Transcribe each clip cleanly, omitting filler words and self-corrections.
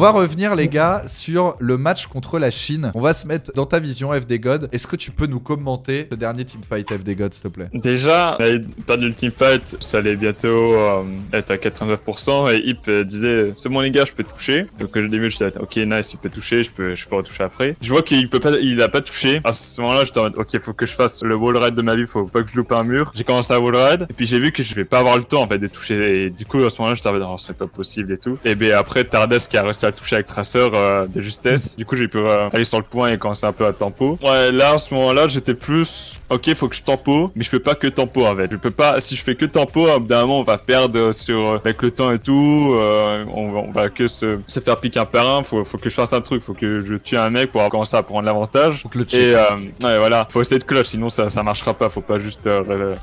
va revenir les gars sur le match contre la Chine. On va se mettre dans ta vision FD God. Est-ce que tu peux nous commenter ce dernier teamfight FD God s'il te plaît? Déjà, on avait perdu le teamfight, ça allait bientôt être à 89% et Hip disait c'est bon les gars, je peux toucher. Donc au début j'étais ok nice, il peut toucher, je peux retoucher après. Je vois qu'il peut pas, il a pas touché. À ce moment-là, j'étais en mode ok, faut que je fasse le wall ride de ma vie, faut pas que je loupe un mur. J'ai commencé à wall ride et puis j'ai vu que je vais pas avoir le temps en fait de toucher et du coup à ce moment-là j'étais en mode oh, c'est pas possible et tout. Et ben après Tardes qui a réussi à toucher avec Tracer de justesse. Du coup j'ai pu aller sur le point et commencer un peu à tempo. Ouais, là à ce moment-là j'étais plus ok, faut que je tempo, mais je fais pas que tempo en fait. Je peux pas, si je fais que tempo, d'un moment on va perdre sur avec le temps et tout. On va que se faire piquer un par un. Faut que je fasse un truc, faut que je tue un mec pour commencer à prendre l'avantage. Et ouais voilà, faut essayer de clutch, sinon ça marchera pas. Faut pas juste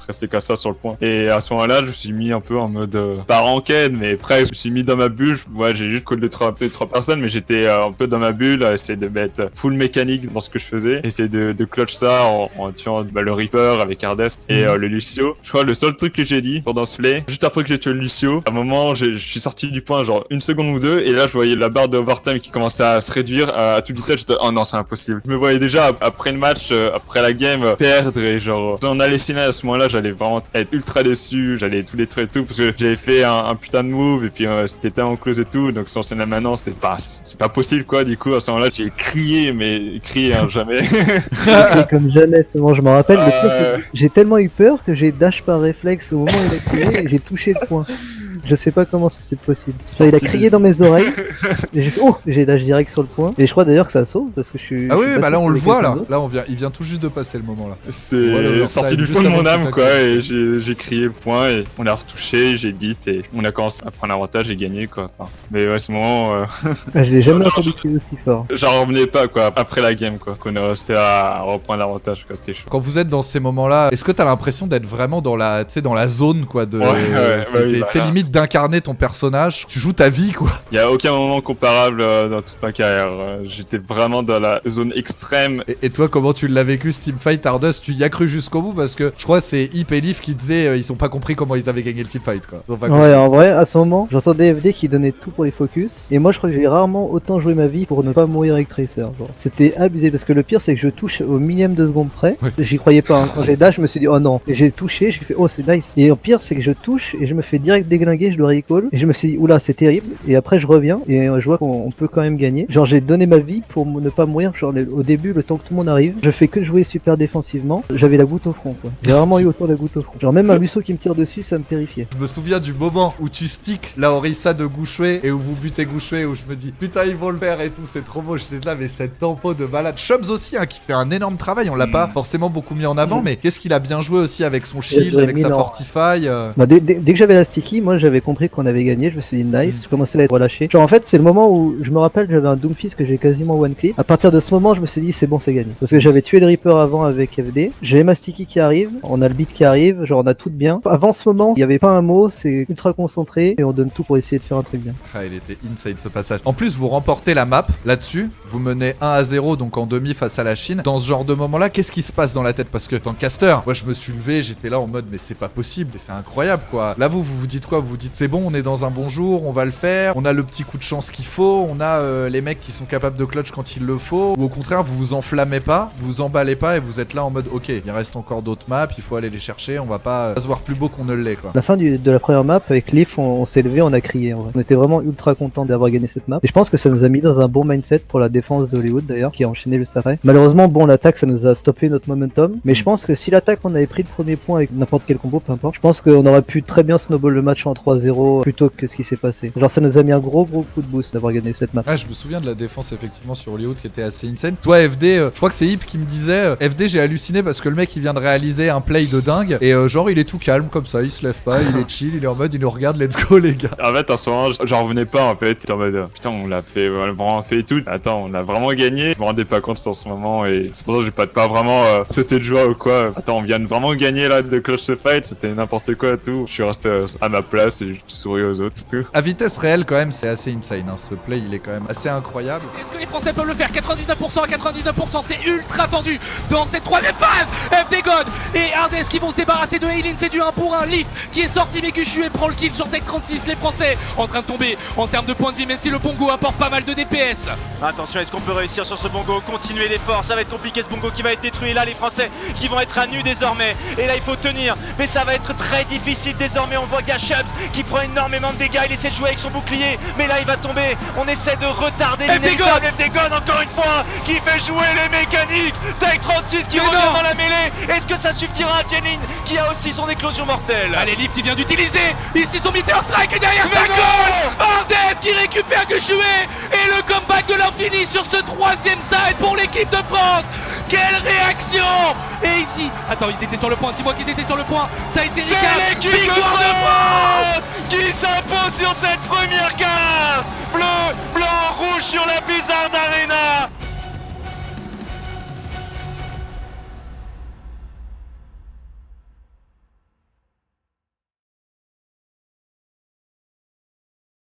rester comme ça sur le point. Et à ce moment-là, je me suis mis un peu en mode pas ranked, mais après je me suis mis dans ma bulle. Ouais, j'ai juste call de trois personnes, mais j'étais un peu dans ma bulle, à essayer de mettre full mécanique dans ce que je faisais, essayer de clutch ça en tuant le Reaper avec Hardest et le Lucio. Je crois le seul truc que j'ai dit pendant ce play, juste après que j'ai tué le Lucio, à un moment je suis sorti du point genre une seconde ou deux et là je voyais la barre de overtime qui commençait à se réduire à toute vitesse. J'étais oh non c'est impossible. Je me voyais déjà après le match, après la game perdre et genre on allait signer à ce moment-là, j'allais vraiment être ultra déçu, j'allais tout détruire et tout parce que j'avais fait un putain de move et puis c'était tellement close et tout, donc si on s'en est maintenant c'est pas possible quoi. Du coup à ce moment-là j'ai crié mais crié jamais. Comme jamais ce moment je m'en rappelle. J'ai tellement eu peur que j'ai dash par réflexe au moment où il a crié et j'ai touché le point. Je sais pas comment c'est possible. Ça, il a crié dans mes oreilles. Et j'ai fait, oh, j'ai dash direct sur le point. Et je crois d'ailleurs que ça sauve parce que je suis. Ah oui, bah là on le voit là. Là il vient tout juste de passer le moment là. C'est voilà, sorti du fond de mon âme quoi. Et j'ai crié le point et on a retouché, j'ai beat et on a commencé à prendre l'avantage et gagner quoi. Enfin, mais ouais, ce moment. Je l'ai jamais entendu crier aussi fort. J'en revenais pas quoi après la game quoi. Qu'on a réussi à reprendre l'avantage quoi. C'était chaud. Quand vous êtes dans ces moments-là, est-ce que t'as l'impression d'être vraiment dans la zone quoi de. Ouais, c'est limite d'incarner ton personnage, tu joues ta vie quoi. Il y a aucun moment comparable dans toute ma carrière. J'étais vraiment dans la zone extrême. Et toi comment tu l'as vécu ce teamfight Ardust? Tu y as cru jusqu'au bout parce que je crois que c'est Hip et Leaf qui disaient ils ont pas compris comment ils avaient gagné le teamfight quoi. Ouais en vrai à ce moment j'entendais FD qui donnait tout pour les focus et moi je crois que j'ai rarement autant joué ma vie pour ne pas mourir avec Tracer. C'était abusé parce que le pire c'est que je touche au millième de seconde près. Ouais. J'y croyais pas. Quand j'ai dash je me suis dit oh non. Et j'ai touché, j'ai fait oh c'est nice. Et au pire c'est que je touche et je me fais direct déglinguer, je dois recall. Et je me suis dit oula c'est terrible. Et après je reviens et je vois qu'on peut quand même gagner. Genre j'ai donné ma vie pour ne pas mourir. Genre au début le temps que tout le monde arrive, je fais que jouer super défensivement. J'avais la goutte au front quoi. J'ai vraiment eu autant la goutte au front. Genre même un Lusso qui me tire dessus ça me terrifiait. Je me souviens du moment où tu stick la Orisa de Gouchoué et où vous butez Gouchoué où je me dis putain ils vont le faire et tout, c'est trop beau. J'étais là mais cette tempo de malade. Chubbs aussi hein, qui fait un énorme travail. On l'a pas forcément beaucoup mis en avant mais qu'est-ce qu'il a bien joué aussi avec son shield, avec sa Fortify. Bah, dès que j'avais la sticky, moi j'avais compris qu'on avait gagné. Je me suis dit nice. Je commençais à être relâché. Genre en fait c'est le moment où je me rappelle j'avais un Doomfist que j'ai quasiment one clip. À partir de ce moment je me suis dit c'est bon c'est gagné. Parce que j'avais tué le Reaper avant avec FD. J'ai ma sticky qui arrive. On a le beat qui arrive. Genre on a tout bien. Avant ce moment il y avait pas un mot. C'est ultra concentré et on donne tout pour essayer de faire un truc bien. Ah il était insane ce passage. En plus vous remportez la map là-dessus. Vous menez 1-0 donc en demi face à la Chine. Dans ce genre de moment là qu'est-ce qui se passe dans la tête? Parce que tant que caster, moi je me suis levé, j'étais là en mode mais c'est pas possible, c'est incroyable quoi. Là vous dites quoi? Vous dites c'est bon, on est dans un bon jour, on va le faire, on a le petit coup de chance qu'il faut, on a les mecs qui sont capables de clutch quand il le faut, ou au contraire vous vous enflammez pas, vous vous emballez pas et vous êtes là en mode ok, il reste encore d'autres maps, il faut aller les chercher, on va pas se voir plus beau qu'on ne l'est quoi. La fin de la première map avec Leaf, on s'est levé, on a crié en vrai. On était vraiment ultra content d'avoir gagné cette map et je pense que ça nous a mis dans un bon mindset pour la défense de Hollywood d'ailleurs qui a enchaîné juste après. Malheureusement bon l'attaque ça nous a stoppé notre momentum, mais je pense que si l'attaque on avait pris le premier point avec n'importe quel combo, peu importe, je pense qu'on aurait pu très bien snowball le match en 3-0 plutôt que ce qui s'est passé. Genre ça nous a mis un gros coup de boost d'avoir gagné cette map. Ah je me souviens de la défense effectivement sur Hollywood qui était assez insane. Toi FD, je crois que c'est Hip qui me disait FD j'ai halluciné parce que le mec il vient de réaliser un play de dingue et genre il est tout calme comme ça, il se lève pas, il est chill, il est en mode il nous regarde, let's go les gars. En fait en ce moment j'en revenais pas en fait, j'étais en mode putain on l'a fait, on l'a vraiment fait et tout. Attends on a vraiment gagné, je me rendais pas compte en ce moment et c'est pour ça que j'ai pas vraiment c'était de joie ou quoi. Attends on vient de vraiment gagner là de clutch ce fight, c'était n'importe quoi et tout. Je suis resté à ma place et je souris aux autres, c'est tout. À vitesse réelle, quand même, c'est assez insane. Hein. Ce play, il est quand même assez incroyable. Est-ce que les Français peuvent le faire? 99% à 99%, c'est ultra tendu dans cette troisième phase. FD God et Hardest qui vont se débarrasser de Eileen, c'est du 1 pour 1. Leaf qui est sorti, mais Gushue prend le kill sur Tech 36. Les Français en train de tomber en termes de points de vie, même si le bongo apporte pas mal de DPS. Attention, est-ce qu'on peut réussir sur ce bongo? Continuer l'effort, ça va être compliqué ce bongo qui va être détruit. Et là, les Français qui vont être à nu désormais. Et là, il faut tenir, mais ça va être très difficile désormais. On voit Gashubs qui prend énormément de dégâts. Il essaie de jouer avec son bouclier, mais là, il va tomber. On essaie de retarder l'inévitable. FD God encore une fois qui fait jouer les mécaniques. Tech 36 qui revient dans la mêlée. Est-ce que ça suffira? Kenin qui a aussi son éclosion mortelle. Allez, Leaf qui vient d'utiliser ici son Meteor Strike et derrière ça goal. Hardest qui récupère Gushue et le comeback de l'infini sur ce troisième side pour l'équipe de France. Quelle réaction! Et ici, attends, ils étaient sur le point, dis-moi qu'ils étaient sur le point, ça a été C'est l'équipe victoire de France qui s'impose sur cette première carte. Bleu, blanc, rouge sur la Blizzard Arena.